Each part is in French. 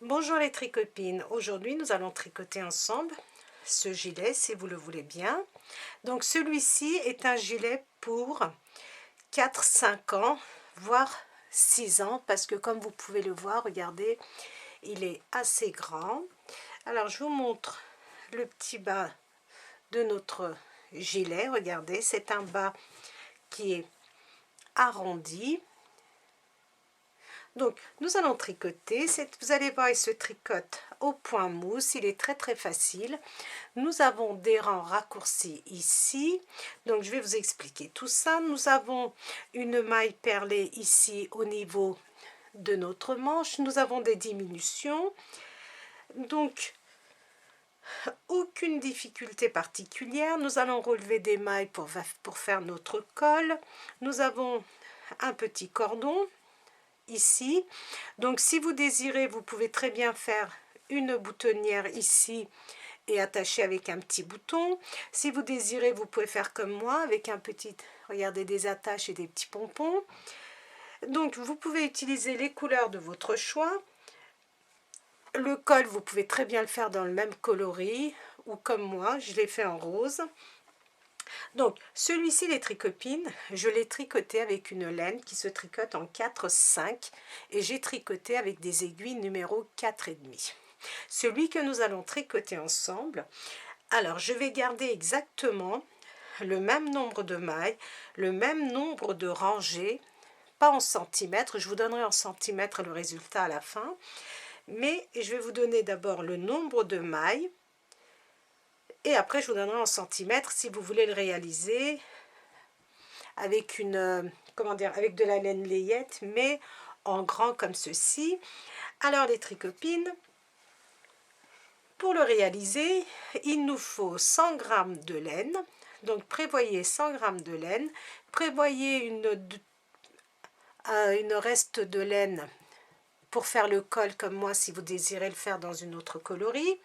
Bonjour les tricopines, aujourd'hui nous allons tricoter ensemble ce gilet si vous le voulez bien. Donc celui-ci est un gilet pour 4-5 ans, voire 6 ans, parce que comme vous pouvez le voir, regardez, il est assez grand. Alors je vous montre le petit bas de notre gilet, regardez, c'est un bas qui est arrondi. Donc, nous allons tricoter. Vous allez voir, il se tricote au point mousse. Il est très facile. Nous avons des rangs raccourcis ici. Donc, je vais vous expliquer tout ça. Nous avons une maille perlée ici au niveau de notre manche. Nous avons des diminutions. Donc, aucune difficulté particulière. Nous allons relever des mailles pour faire notre col. Nous avons un petit cordon ici. Donc si vous désirez, vous pouvez très bien faire une boutonnière ici et attacher avec un petit bouton. Si vous désirez, vous pouvez faire comme moi avec un petit, regardez, des attaches et des petits pompons. Donc vous pouvez utiliser les couleurs de votre choix. Le col, vous pouvez très bien le faire dans le même coloris ou comme moi, je l'ai fait en rose. Donc, celui-ci, les tricopines, je l'ai tricoté avec une laine qui se tricote en 4-5 et j'ai tricoté avec des aiguilles numéro 4,5. Celui que nous allons tricoter ensemble, alors je vais garder exactement le même nombre de mailles, le même nombre de rangées, pas en centimètres, je vous donnerai en centimètres le résultat à la fin, mais je vais vous donner d'abord le nombre de mailles. Et après, je vous donnerai en centimètres si vous voulez le réaliser avec une, comment dire, avec de la laine layette, mais en grand comme ceci. Alors les tricopines, pour le réaliser, il nous faut 100 g de laine. Donc prévoyez 100 g de laine, prévoyez une reste de laine pour faire le col comme moi si vous désirez le faire dans une autre coloris.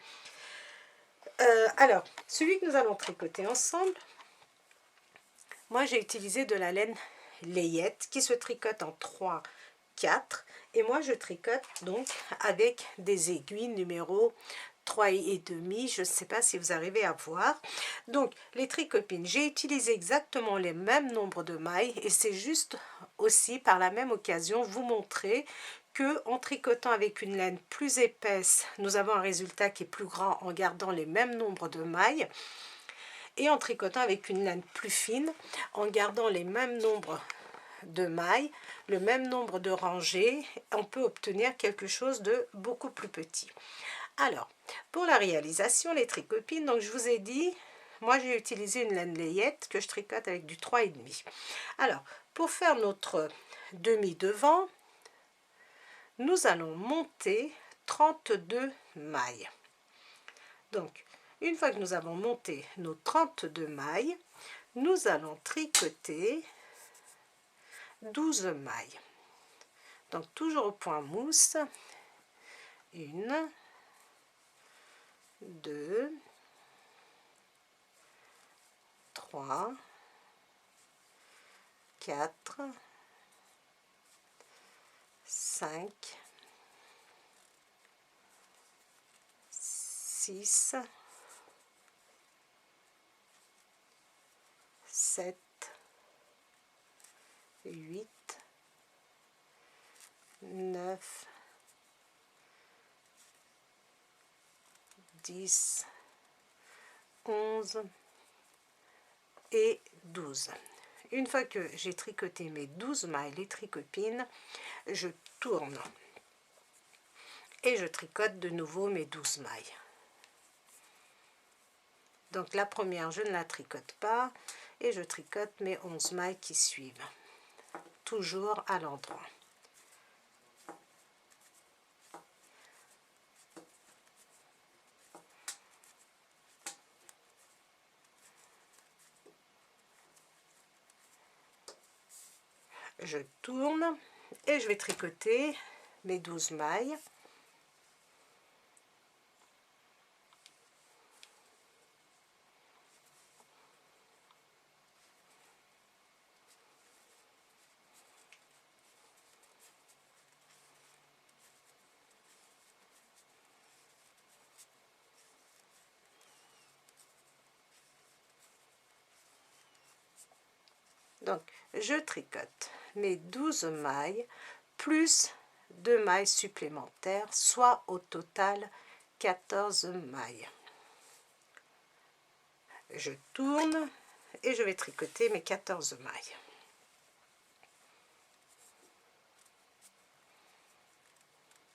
Alors, celui que nous allons tricoter ensemble, moi j'ai utilisé de la laine layette qui se tricote en 3, 4 et moi je tricote donc avec des aiguilles numéro 3,5. Je ne sais pas si vous arrivez à voir. Donc les tricopines, j'ai utilisé exactement les mêmes nombres de mailles et c'est juste aussi par la même occasion vous montrer que en tricotant avec une laine plus épaisse, nous avons un résultat qui est plus grand en gardant les mêmes nombres de mailles. Et en tricotant avec une laine plus fine, en gardant les mêmes nombres de mailles, le même nombre de rangées, on peut obtenir quelque chose de beaucoup plus petit. Alors, pour la réalisation, les tricopines, donc je vous ai dit, moi j'ai utilisé une laine layette que je tricote avec du 3,5. Alors, pour faire notre demi-devant, nous allons monter 32 mailles. Donc, une fois que nous avons monté nos 32 mailles, nous allons tricoter 12 mailles. Donc, toujours au point mousse. 1, 2, 3, 4, 5, 6, 7, 8, 9, 10, 11 et 12. Une fois que j'ai tricoté mes 12 mailles, les tricopines, je tourne et je tricote de nouveau mes 12 mailles. Donc la première, je ne la tricote pas et je tricote mes 11 mailles qui suivent, toujours à l'endroit. Je tourne et je vais tricoter mes 12 mailles. Donc je tricote mes 12 mailles plus 2 mailles supplémentaires, soit au total 14 mailles. Je tourne et je vais tricoter mes 14 mailles.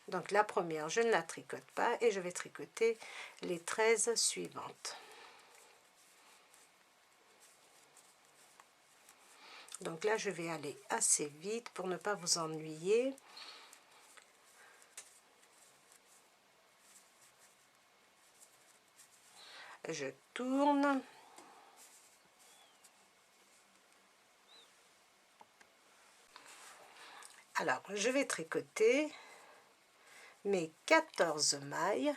Donc la première, je ne la tricote pas et je vais tricoter les 13 suivantes. Donc là, je vais aller assez vite pour ne pas vous ennuyer. Je tourne. Alors, je vais tricoter mes 14 mailles.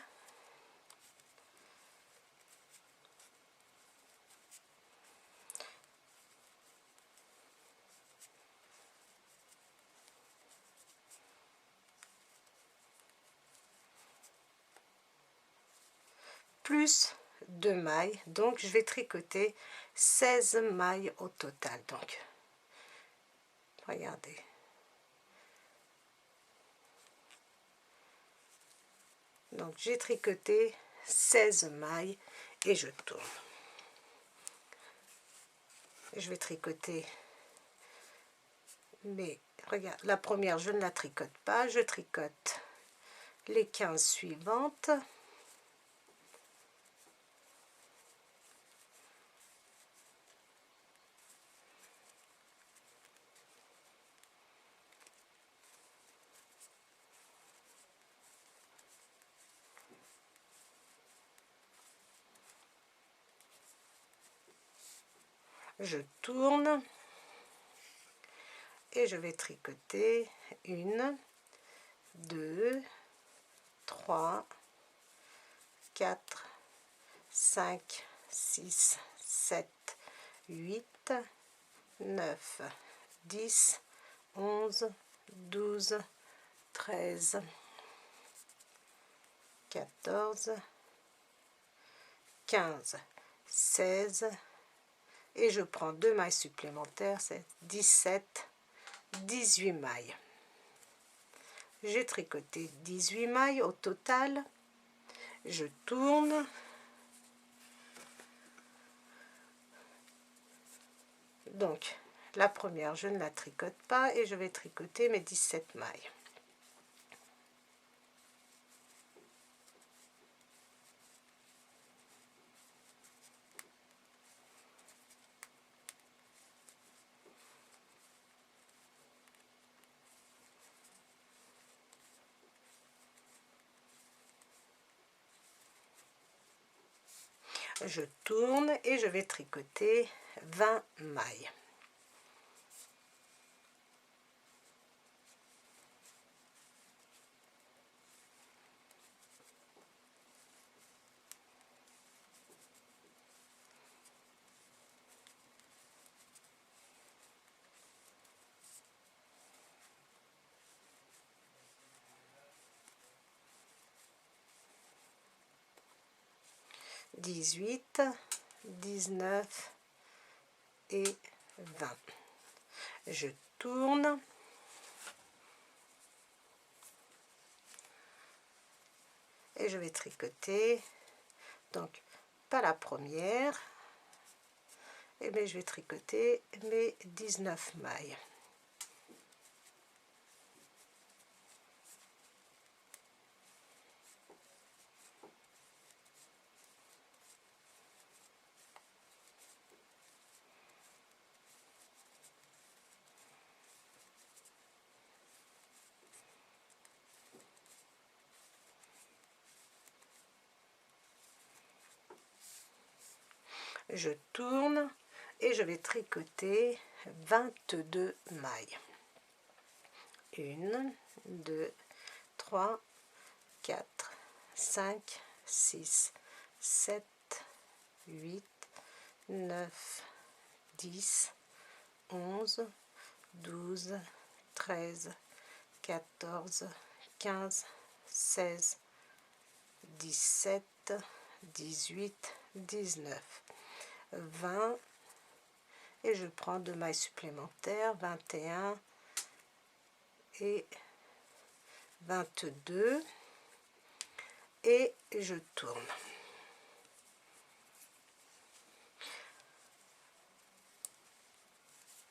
Plus 2 mailles, donc je vais tricoter 16 mailles au total. Donc, regardez. Donc, j'ai tricoté 16 mailles et je tourne. Je vais tricoter mais regarde, la première, je ne la tricote pas, je tricote les 15 suivantes. Je tourne et je vais tricoter 1, 2, 3, 4, 5, 6, 7, 8, 9, 10, 11, 12, 13, 14, 15, 16 et je prends 2 mailles supplémentaires, c'est 17, 18 mailles. J'ai tricoté 18 mailles au total. Je tourne. Donc, la première, je ne la tricote pas et je vais tricoter mes 17 mailles. Je tourne et je vais tricoter 20 mailles. « 18, 19 et 20. Je tourne. Et je vais tricoter, donc pas la première, et bien je vais tricoter mes 19 mailles. Je tourne et je vais tricoter 22 mailles. 1, 2, 3, 4, 5, 6, 7, 8, 9, 10, 11, 12, 13, 14, 15, 16, 17, 18, 19, 20 et je prends 2 mailles supplémentaires, 21 et 22, et je tourne.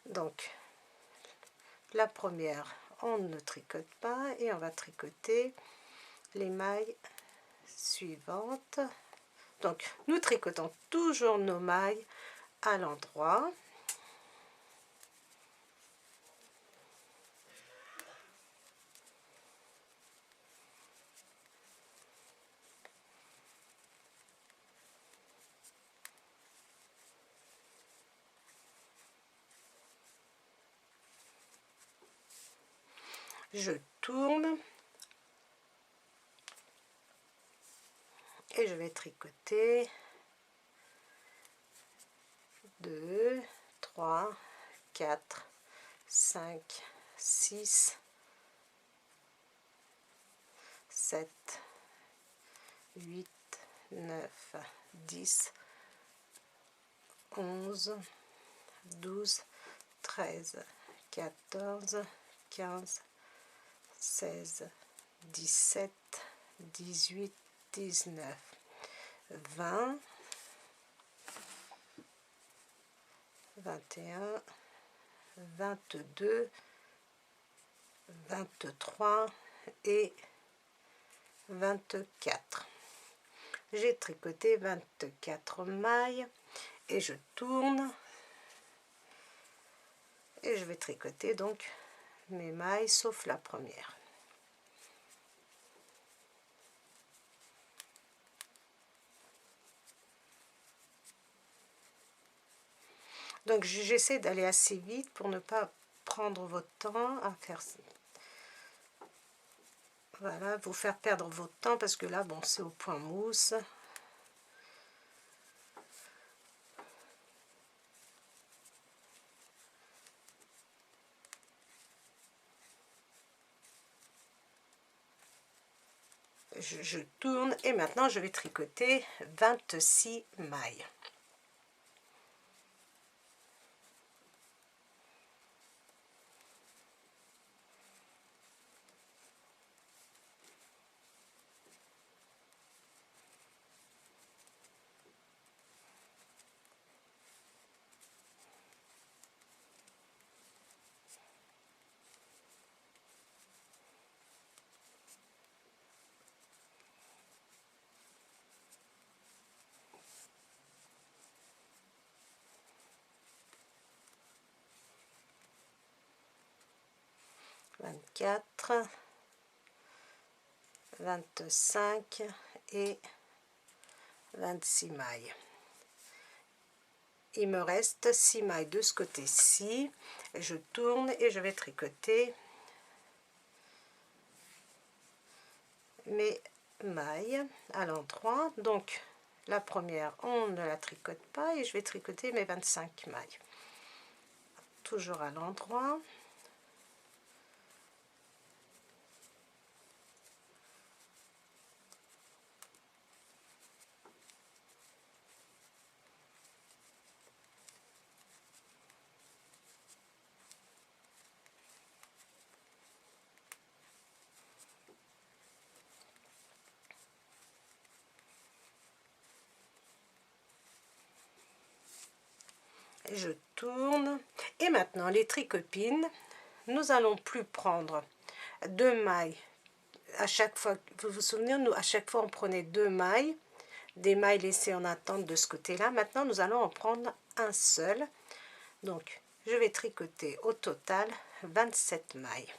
Donc la première, on ne tricote pas et on va tricoter les mailles suivantes. Donc nous tricotons toujours nos mailles à l'endroit. Je tourne et je vais tricoter 2, 3, 4, 5, 6, 7, 8, 9, 10, 11, 12, 13, 14, 15, 16, 17, 18, 19, 20, 21, 22, 23 et 24. J'ai tricoté 24 mailles et je tourne et je vais tricoter donc mes mailles sauf la première. Donc j'essaie d'aller assez vite pour ne pas prendre votre temps à faire ça. Voilà, vous faire perdre votre temps parce que là, bon, c'est au point mousse. Je tourne et maintenant je vais tricoter 26 mailles. « 24, 25 et 26 mailles. Il me reste 6 mailles de ce côté-ci. Je tourne et je vais tricoter mes mailles à l'endroit. Donc la première, on ne la tricote pas et je vais tricoter mes 25 mailles. Toujours à l'endroit. Je tourne et maintenant les tricopines, nous allons plus prendre 2 mailles à chaque fois. Vous vous souvenez, nous à chaque fois on prenait 2 mailles, des mailles laissées en attente de ce côté là. Maintenant nous allons en prendre un seul. Donc je vais tricoter au total 27 mailles.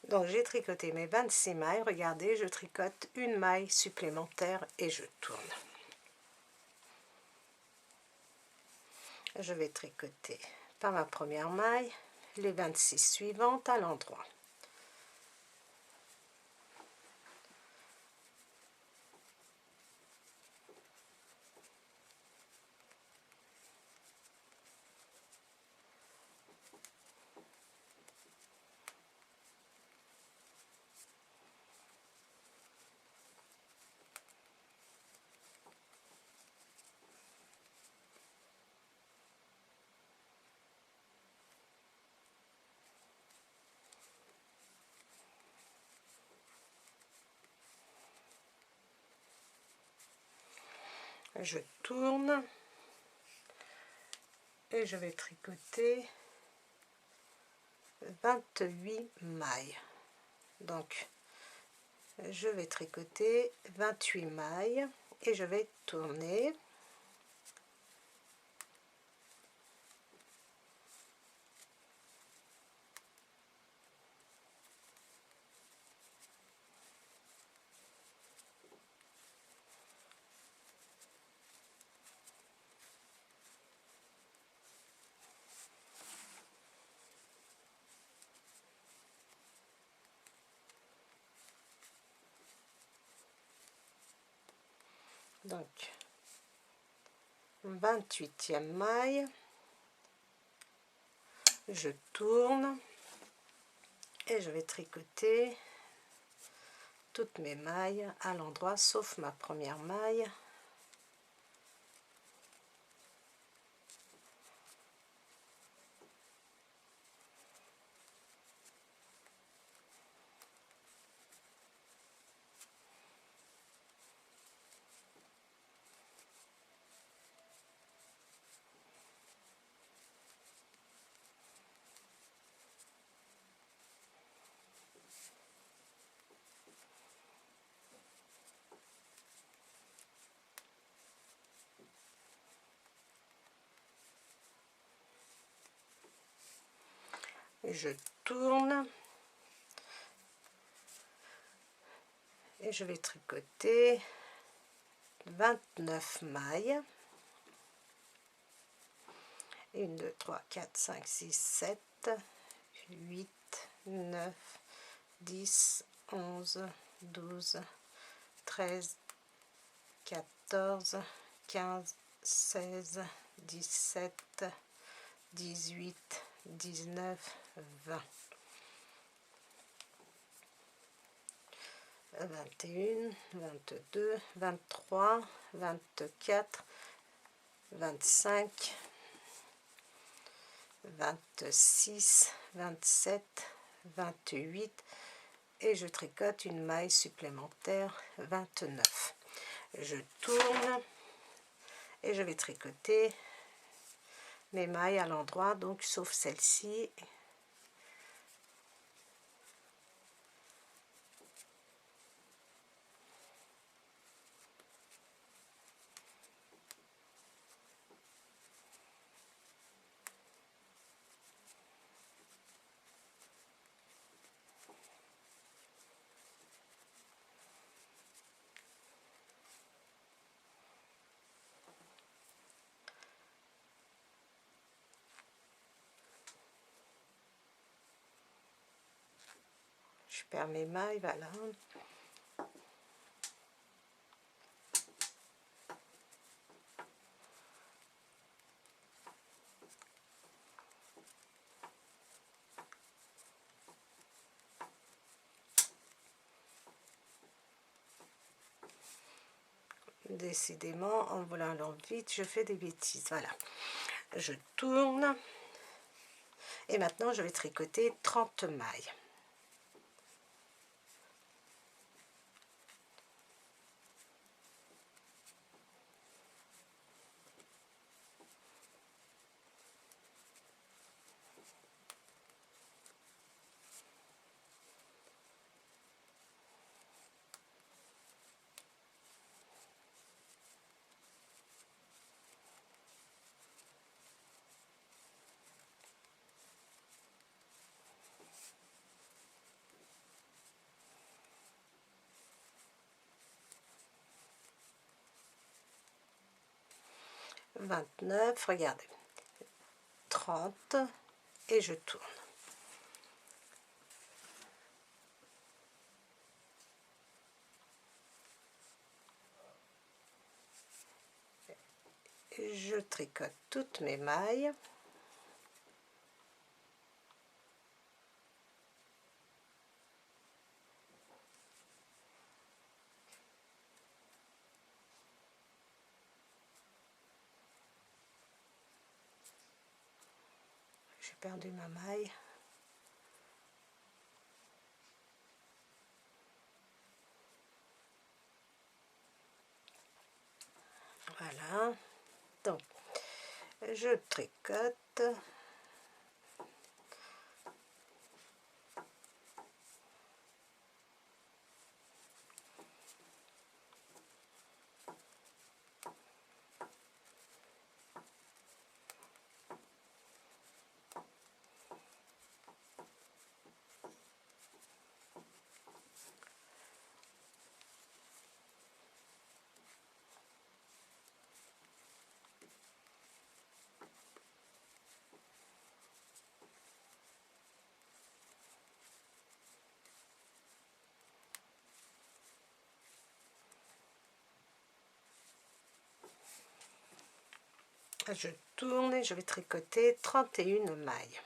Donc j'ai tricoté mes 26 mailles, regardez, je tricote une maille supplémentaire et je tourne. Je vais tricoter par ma première maille, les 26 suivantes à l'endroit. Je tourne et je vais tricoter 28 mailles. Donc je vais tricoter 28 mailles et je vais tourner. Donc 28e maille, je tourne et je vais tricoter toutes mes mailles à l'endroit sauf ma première maille. Je tourne et je vais tricoter 29 mailles. 1, 2, 3, 4, 5, 6, 7, 8, 9, 10, 11, 12, 13, 14, 15, 16, 17, 18, 19, 20. 21, 22, 23, 24, 25, 26, 27, 28 et je tricote une maille supplémentaire 29. Je tourne et je vais tricoter mes mailles à l'endroit, donc sauf celle-ci. Je perds mes mailles, voilà. Décidément, en voulant aller vite, je fais des bêtises. Voilà. Je tourne. Et maintenant, je vais tricoter 30 mailles. « 29, regardez, 30 et je tourne. je tricote toutes mes mailles. J'ai perdu ma maille. Voilà, donc je tricote. Je tourne et je vais tricoter 31 mailles.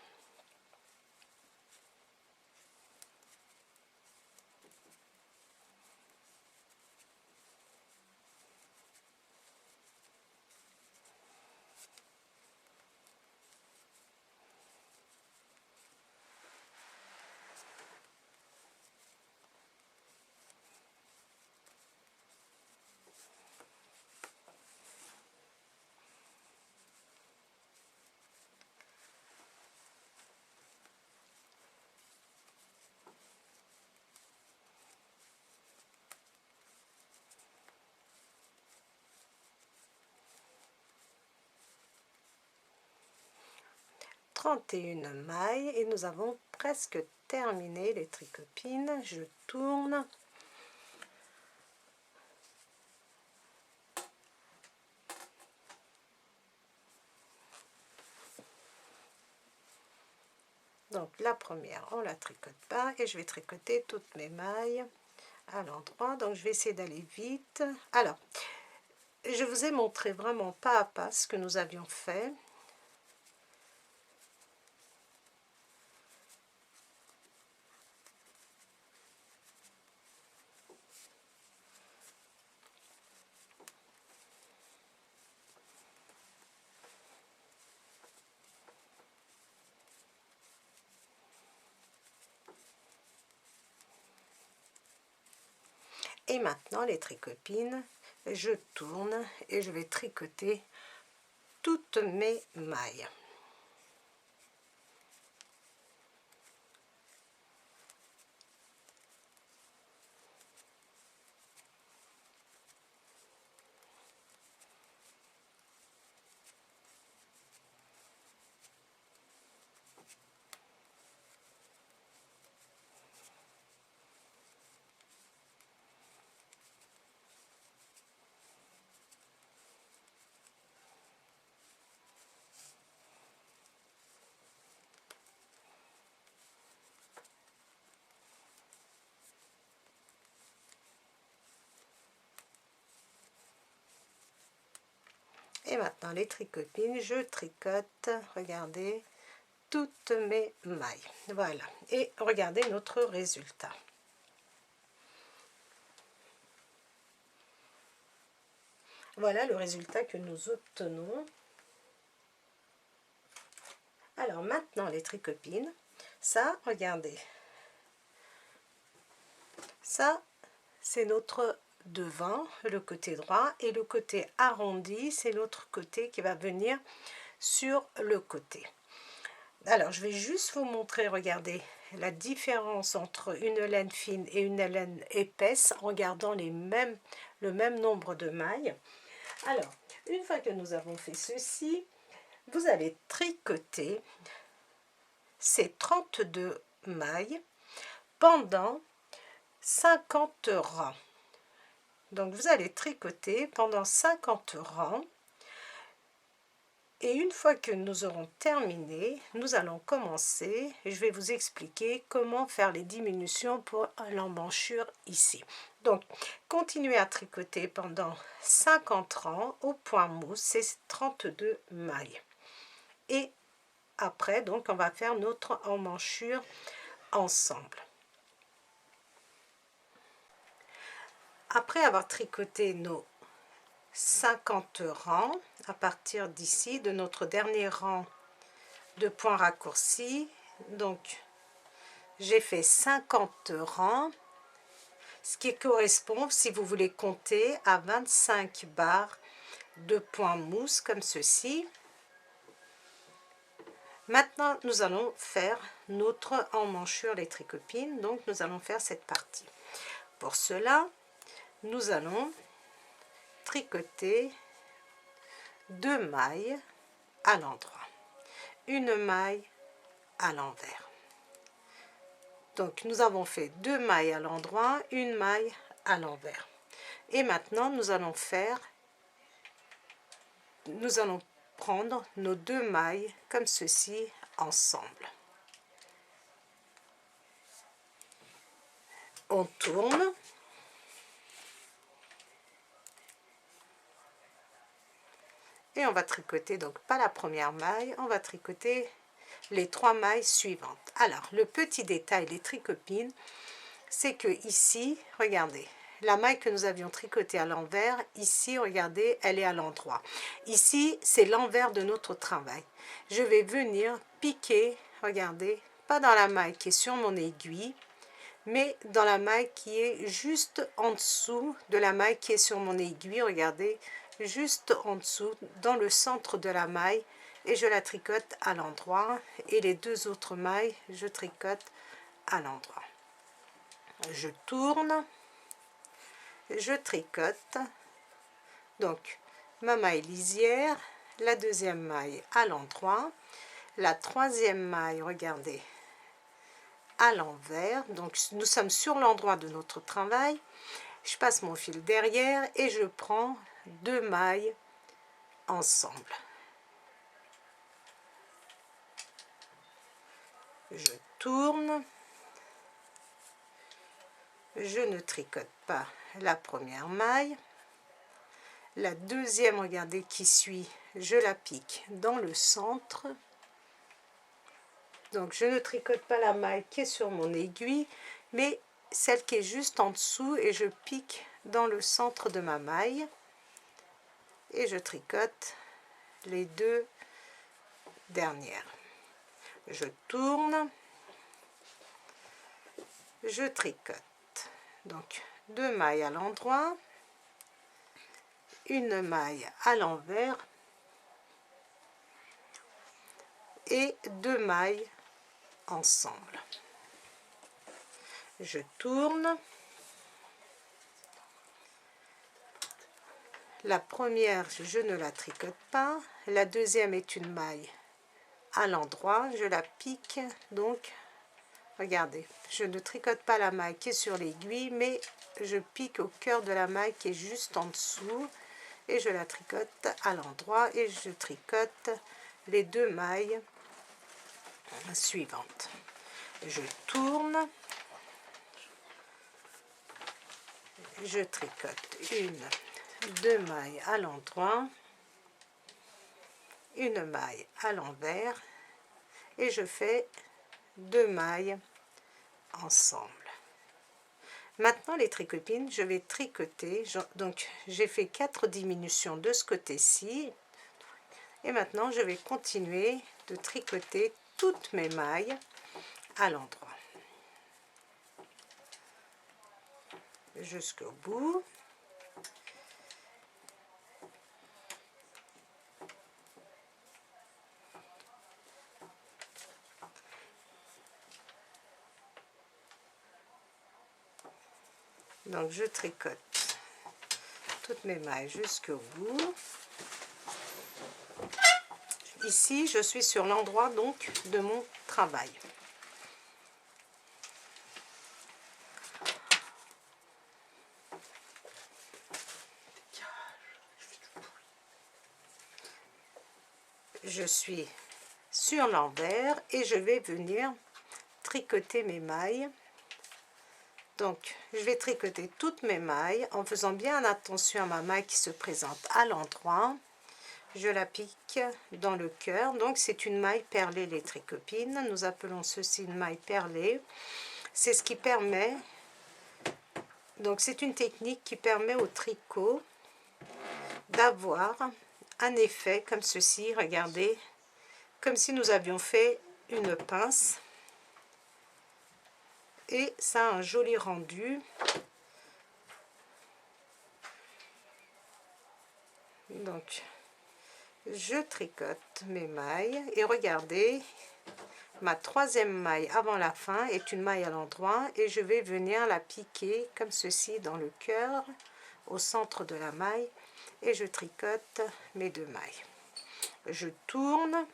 Une mailles et nous avons presque terminé les tricopines. Je tourne. Donc la première, on la tricote pas et je vais tricoter toutes mes mailles à l'endroit. Donc je vais essayer d'aller vite. Alors, je vous ai montré vraiment pas à pas ce que nous avions fait. Et maintenant les tricopines, je tourne et je vais tricoter toutes mes mailles. Et maintenant les tricopines, je tricote, regardez, toutes mes mailles. Voilà, et regardez notre résultat. Voilà le résultat que nous obtenons. Alors maintenant les tricopines, ça, regardez, ça c'est notre devant, le côté droit, et le côté arrondi, c'est l'autre côté qui va venir sur le côté. Alors je vais juste vous montrer, regardez, la différence entre une laine fine et une laine épaisse en gardant le même nombre de mailles. Alors, une fois que nous avons fait ceci, vous allez tricoter ces 32 mailles pendant 50 rangs. Donc vous allez tricoter pendant 50 rangs Et une fois que nous aurons terminé, nous allons commencer. Je vais vous expliquer comment faire les diminutions pour l'emmanchure ici. Donc, continuez à tricoter pendant 50 rangs au point mousse, c'est 32 mailles. Et après, donc, on va faire notre emmanchure ensemble. Après avoir tricoté nos 50 rangs, à partir d'ici, de notre dernier rang de points raccourcis, donc j'ai fait 50 rangs, ce qui correspond, si vous voulez compter, à 25 barres de points mousse comme ceci. Maintenant, nous allons faire notre emmanchure les tricopines, donc nous allons faire cette partie. Pour cela, nous allons tricoter 2 mailles à l'endroit, une maille à l'envers. Donc nous avons fait 2 mailles à l'endroit, une maille à l'envers. Et maintenant nous allons prendre nos 2 mailles comme ceci ensemble. On tourne. Et on va tricoter, donc pas la première maille, on va tricoter les 3 mailles suivantes. Alors, le petit détail, les tricopines, c'est que ici, regardez, la maille que nous avions tricotée à l'envers, ici, regardez, elle est à l'endroit. Ici, c'est l'envers de notre travail. Je vais venir piquer, regardez, pas dans la maille qui est sur mon aiguille, mais dans la maille qui est juste en dessous de la maille qui est sur mon aiguille, regardez, juste en dessous, dans le centre de la maille, et je la tricote à l'endroit, et les 2 autres mailles, je tricote à l'endroit. Je tourne, je tricote, donc ma maille lisière, la 2e maille à l'endroit, la 3e maille, regardez, à l'envers, donc nous sommes sur l'endroit de notre travail. Je passe mon fil derrière et je prends 2 mailles ensemble. Je tourne, je ne tricote pas la première maille, la 2e, regardez, qui suit, je la pique dans le centre. Donc je ne tricote pas la maille qui est sur mon aiguille, mais celle qui est juste en dessous, et je pique dans le centre de ma maille et je tricote les 2 dernières. Je tourne, je tricote, donc 2 mailles à l'endroit, une maille à l'envers et 2 mailles ensemble. Je tourne, la première je ne la tricote pas, la 2e est une maille à l'endroit, je la pique, donc regardez, je ne tricote pas la maille qui est sur l'aiguille, mais je pique au cœur de la maille qui est juste en dessous, et je la tricote à l'endroit, et je tricote les 2 mailles suivantes. Je tourne, je tricote 2 mailles à l'endroit, une maille à l'envers, et je fais 2 mailles ensemble. Maintenant les tricopines, je vais tricoter, donc j'ai fait 4 diminutions de ce côté-ci, et maintenant je vais continuer de tricoter toutes mes mailles à l'endroit jusqu'au bout. Donc je tricote toutes mes mailles jusqu'au bout. Ici je suis sur l'endroit donc de mon travail. je suis sur l'envers et je vais venir tricoter mes mailles. Donc je vais tricoter toutes mes mailles en faisant bien attention à ma maille qui se présente à l'endroit. Je la pique dans le cœur, donc c'est une maille perlée les tricopines. Nous appelons ceci une maille perlée. C'est ce qui permet, donc c'est une technique qui permet au tricot d'avoir un effet comme ceci, regardez, comme si nous avions fait une pince, et ça a un joli rendu. Donc je tricote mes mailles et regardez, ma troisième maille avant la fin est une maille à l'endroit et je vais venir la piquer comme ceci dans le cœur au centre de la maille et je tricote mes 2 mailles. Je tourne,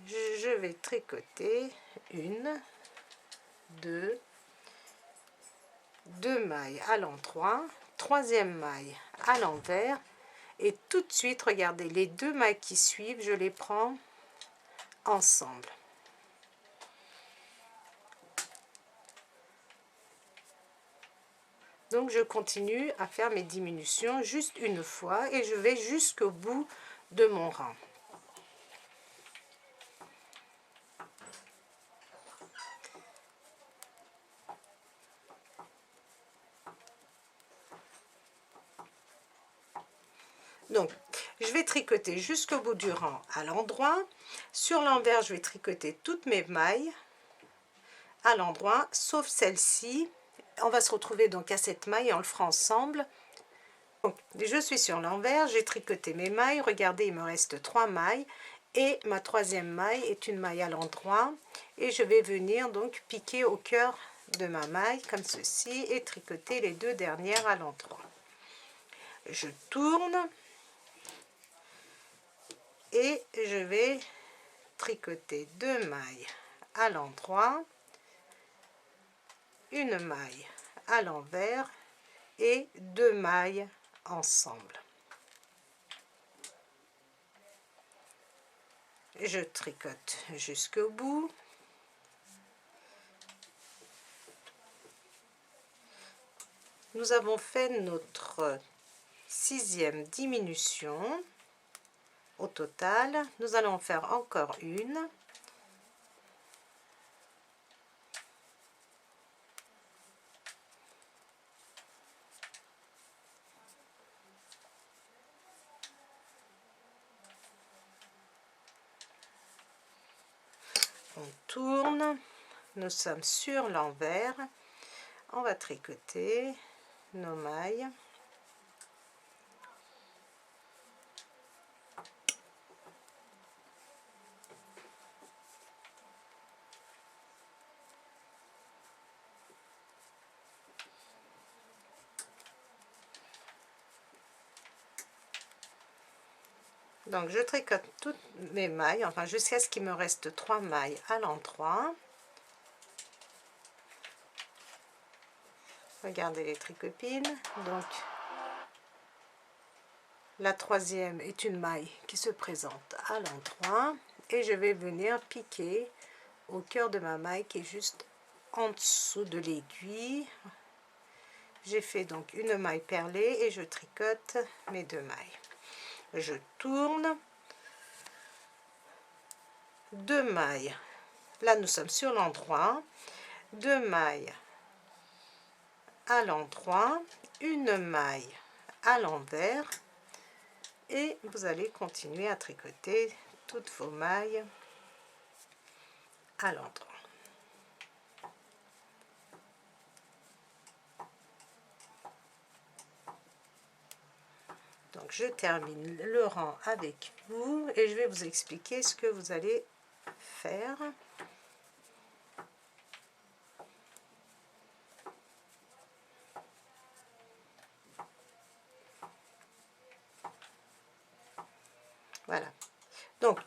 je vais tricoter 1, 2, 2 mailles à l'endroit, troisième maille à l'envers et tout de suite regardez les 2 mailles qui suivent, je les prends ensemble. Donc je continue à faire mes diminutions juste une fois et je vais jusqu'au bout de mon rang. Donc je vais tricoter jusqu'au bout du rang à l'endroit. Sur l'envers, je vais tricoter toutes mes mailles à l'endroit, sauf celle-ci. On va se retrouver donc à cette maille et on le fera ensemble. Donc, je suis sur l'envers, j'ai tricoté mes mailles. Regardez, il me reste 3 mailles. Et ma troisième maille est une maille à l'endroit. Et je vais venir donc piquer au cœur de ma maille comme ceci et tricoter les 2 dernières à l'endroit. Je tourne. Et je vais tricoter 2 mailles à l'endroit, une maille à l'envers et 2 mailles ensemble. Je tricote jusqu'au bout. Nous avons fait notre 6e diminution. Au total, nous allons en faire encore une. On tourne, nous sommes sur l'envers, on va tricoter nos mailles. Donc je tricote toutes mes mailles, enfin jusqu'à ce qu'il me reste 3 mailles à l'endroit. Regardez les tricopines. Donc la troisième est une maille qui se présente à l'endroit et je vais venir piquer au cœur de ma maille qui est juste en dessous de l'aiguille. J'ai fait donc une maille perlée et je tricote mes 2 mailles. Je tourne, 2 mailles, là nous sommes sur l'endroit, 2 mailles à l'endroit, une maille à l'envers et vous allez continuer à tricoter toutes vos mailles à l'endroit. Donc je termine le rang avec vous et je vais vous expliquer ce que vous allez faire. Voilà. Donc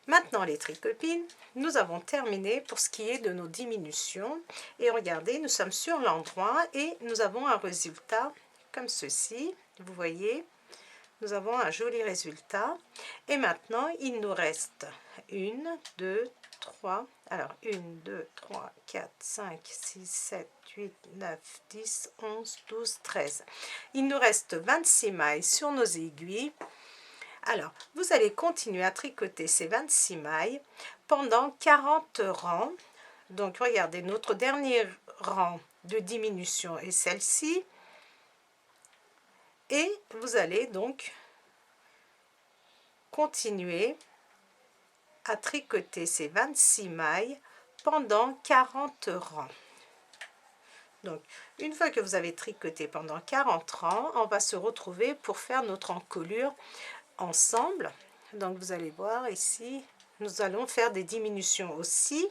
maintenant les tricopines, nous avons terminé pour ce qui est de nos diminutions. Et regardez, nous sommes sur l'endroit et nous avons un résultat comme ceci. Vous voyez, Nous avons un joli résultat. Et maintenant, il nous reste 1, 2, 3. Alors, 1, 2, 3, 4, 5, 6, 7, 8, 9, 10, 11, 12, 13. Il nous reste 26 mailles sur nos aiguilles. Alors, vous allez continuer à tricoter ces 26 mailles pendant 40 rangs. Donc, regardez, notre dernier rang de diminution est celle-ci. Et vous allez donc continuer à tricoter ces 26 mailles pendant 40 rangs. Donc, une fois que vous avez tricoté pendant 40 rangs, on va se retrouver pour faire notre encolure ensemble. Donc, vous allez voir ici, nous allons faire des diminutions aussi.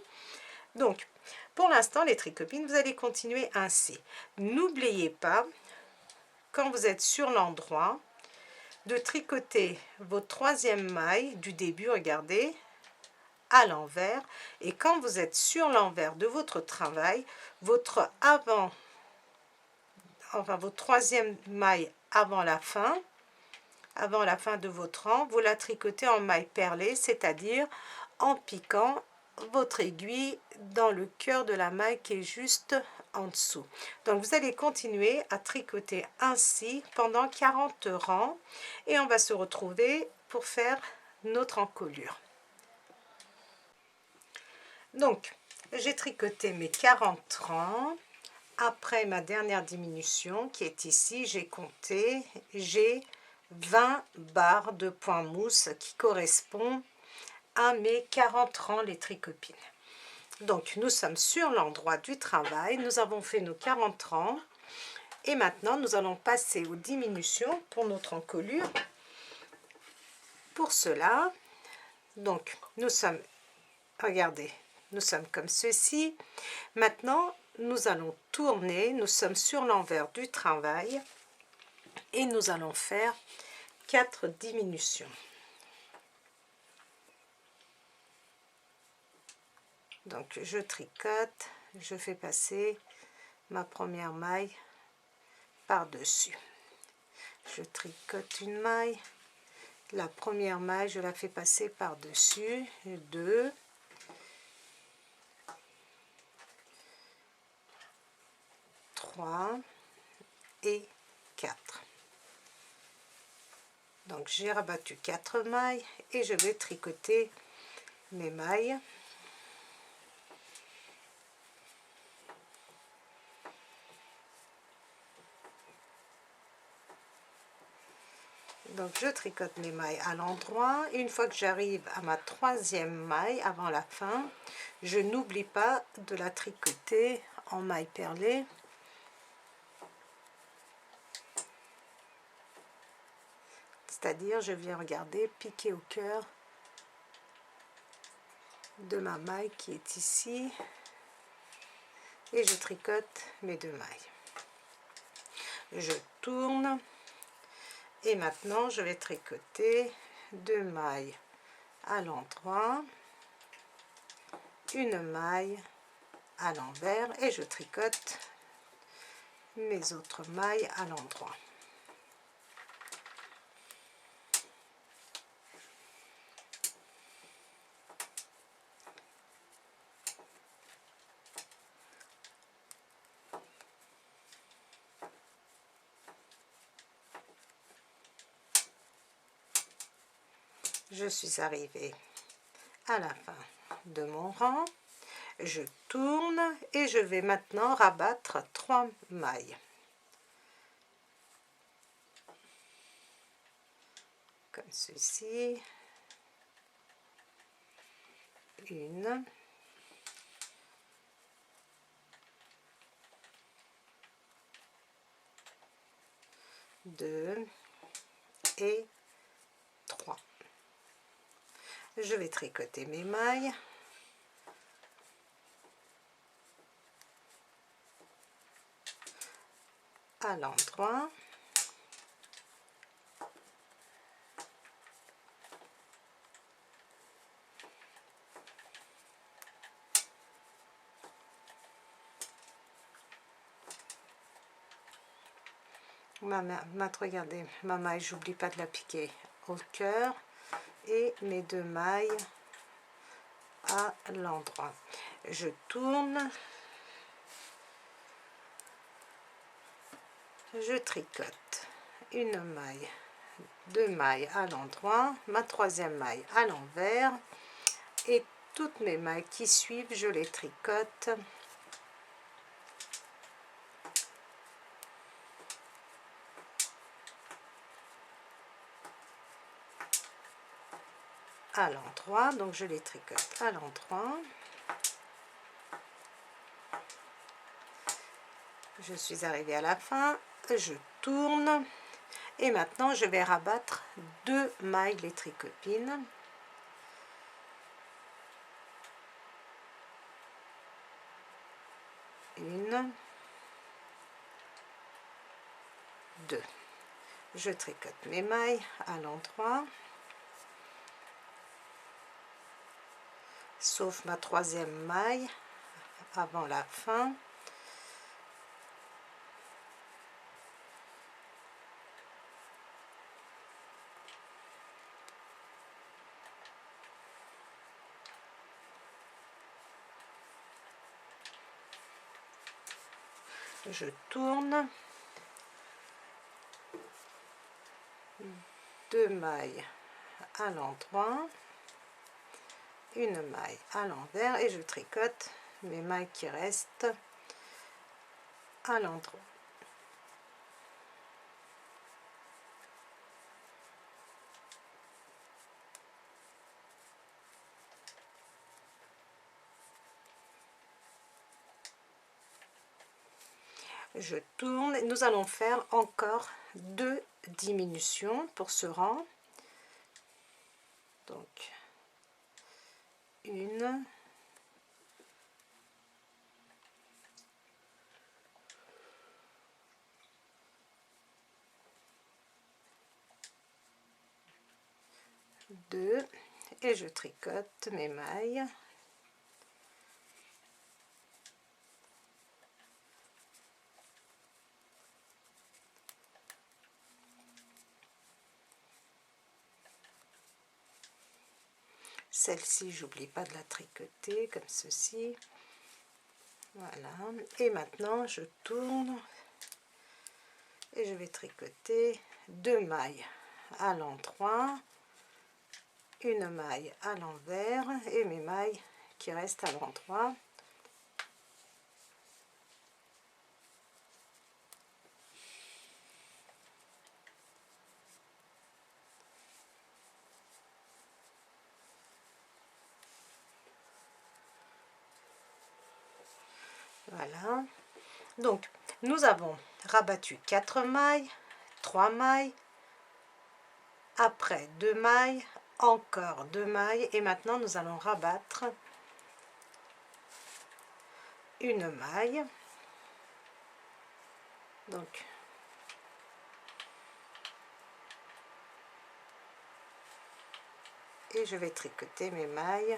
Donc, pour l'instant, les tricopines, vous allez continuer ainsi. N'oubliez pas, quand vous êtes sur l'endroit, de tricoter votre troisième maille du début, regardez, à l'envers. Et quand vous êtes sur l'envers de votre travail, votre troisième maille avant la fin de votre rang, vous la tricotez en maille perlée, c'est-à-dire en piquant votre aiguille dans le cœur de la maille qui est juste en dessous. Donc vous allez continuer à tricoter ainsi pendant 40 rangs et on va se retrouver pour faire notre encolure. Donc j'ai tricoté mes 40 rangs. Après ma dernière diminution qui est ici, j'ai compté, j'ai 20 barres de point mousse qui correspond à mes 40 rangs les tricopines. Donc nous sommes sur l'endroit du travail, nous avons fait nos 40 rangs et maintenant nous allons passer aux diminutions pour notre encolure. Pour cela, donc nous sommes, regardez, nous sommes comme ceci. Maintenant nous allons tourner, nous sommes sur l'envers du travail et nous allons faire 4 diminutions. Donc je tricote, je fais passer ma première maille par-dessus. Je tricote une maille, la première maille je la fais passer par-dessus, 2, 3 et 4. Donc j'ai rabattu 4 mailles et je vais tricoter mes mailles. Donc je tricote mes mailles à l'endroit. Une fois que j'arrive à ma troisième maille avant la fin, je n'oublie pas de la tricoter en maille perlée. C'est-à-dire je viens regarder piquer au cœur de ma maille qui est ici et je tricote mes 2 mailles. Je tourne. Et maintenant, je vais tricoter 2 mailles à l'endroit, une maille à l'envers et je tricote mes autres mailles à l'endroit. Je suis arrivée à la fin de mon rang, je tourne et je vais maintenant rabattre 3 mailles. Comme ceci. 1, 2 et 3. Je vais tricoter mes mailles. À l'endroit. Regardez, ma maille, j'oublie pas de la piquer au cœur et mes 2 mailles à l'endroit. Je tourne, je tricote une maille, 2 mailles à l'endroit, ma 3e maille à l'envers et toutes mes mailles qui suivent, je les tricote à l'endroit, donc je les tricote à l'endroit. Je suis arrivée à la fin, je tourne et maintenant je vais rabattre 2 mailles les tricopines. Une, 2. Je tricote mes mailles à l'endroit, sauf ma 3e maille avant la fin. Je tourne, 2 mailles à l'endroit, une maille à l'envers et je tricote mes mailles qui restent à l'endroit. Je tourne, nous allons faire encore 2 diminutions pour ce rang. Donc une, deux et je tricote mes mailles. Celle-ci, j'oublie pas de la tricoter comme ceci. Voilà. Et maintenant, je tourne et je vais tricoter 2 mailles à l'endroit, une maille à l'envers et mes mailles qui restent à l'endroit. Voilà. Donc, nous avons rabattu 4 mailles, 3 mailles, après 2 mailles, encore 2 mailles et maintenant nous allons rabattre une maille. Donc et je vais tricoter mes mailles.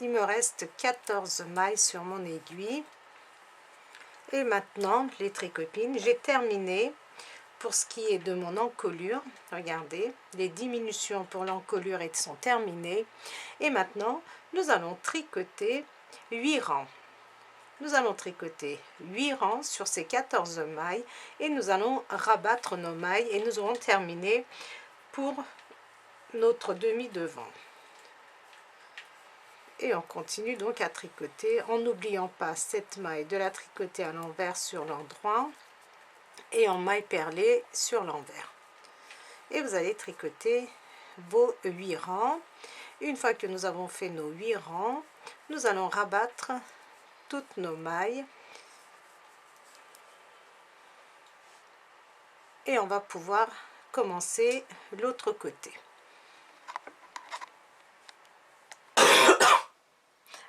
Il me reste 14 mailles sur mon aiguille. Et maintenant, les tricopines, j'ai terminé pour ce qui est de mon encolure. Regardez, les diminutions pour l'encolure sont terminées. Et maintenant, nous allons tricoter 8 rangs. Nous allons tricoter 8 rangs sur ces 14 mailles et nous allons rabattre nos mailles et nous aurons terminé pour notre demi-devant. Et on continue donc à tricoter en n'oubliant pas cette maille de la tricoter à l'envers sur l'endroit et en maille perlée sur l'envers. Et vous allez tricoter vos 8 rangs. Une fois que nous avons fait nos 8 rangs, nous allons rabattre toutes nos mailles et on va pouvoir commencer l'autre côté.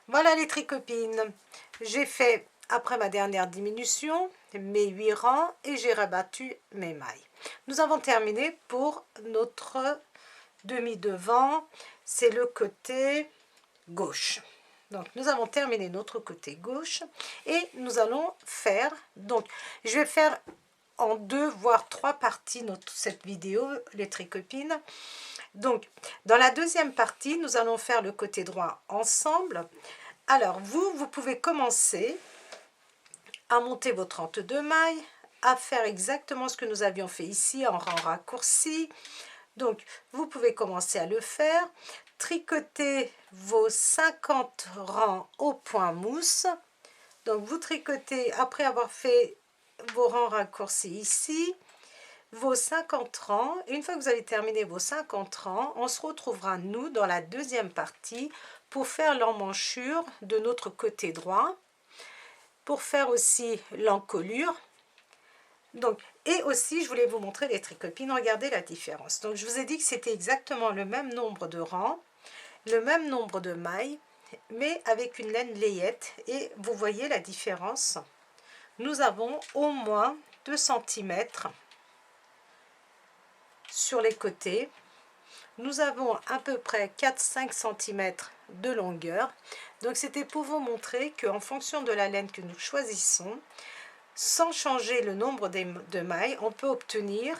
Voilà les tricopines, j'ai fait après ma dernière diminution, mes 8 rangs et j'ai rabattu mes mailles. Nous avons terminé pour notre demi-devant, c'est le côté gauche. Donc nous avons terminé notre côté gauche et nous allons faire, donc je vais faire en 2 voire 3 parties cette vidéo, les tricopines. Donc dans la deuxième partie, nous allons faire le côté droit ensemble. Alors vous pouvez commencer à monter vos 32 mailles, à faire exactement ce que nous avions fait ici en rang raccourci. Donc vous pouvez commencer à le faire, tricoter vos 50 rangs au point mousse. Donc vous tricotez après avoir fait vos rangs raccourcis ici, vos 50 rangs. Une fois que vous avez terminé vos 50 rangs, on se retrouvera nous dans la deuxième partie pour faire l'emmanchure de notre côté droit, pour faire aussi l'encolure. Donc, et aussi, je voulais vous montrer les tricopines. Regardez la différence. Donc, je vous ai dit que c'était exactement le même nombre de rangs, le même nombre de mailles, mais avec une laine layette. Et vous voyez la différence. Nous avons au moins 2 cm sur les côtés. Nous avons à peu près 4-5 cm de longueur. Donc, c'était pour vous montrer qu'en fonction de la laine que nous choisissons, sans changer le nombre de mailles, on peut obtenir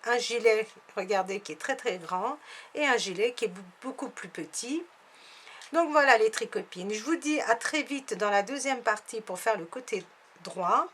un gilet, regardez, qui est très très grand, et un gilet qui est beaucoup plus petit. Donc voilà les tricopines. Je vous dis à très vite dans la deuxième partie pour faire le côté droit.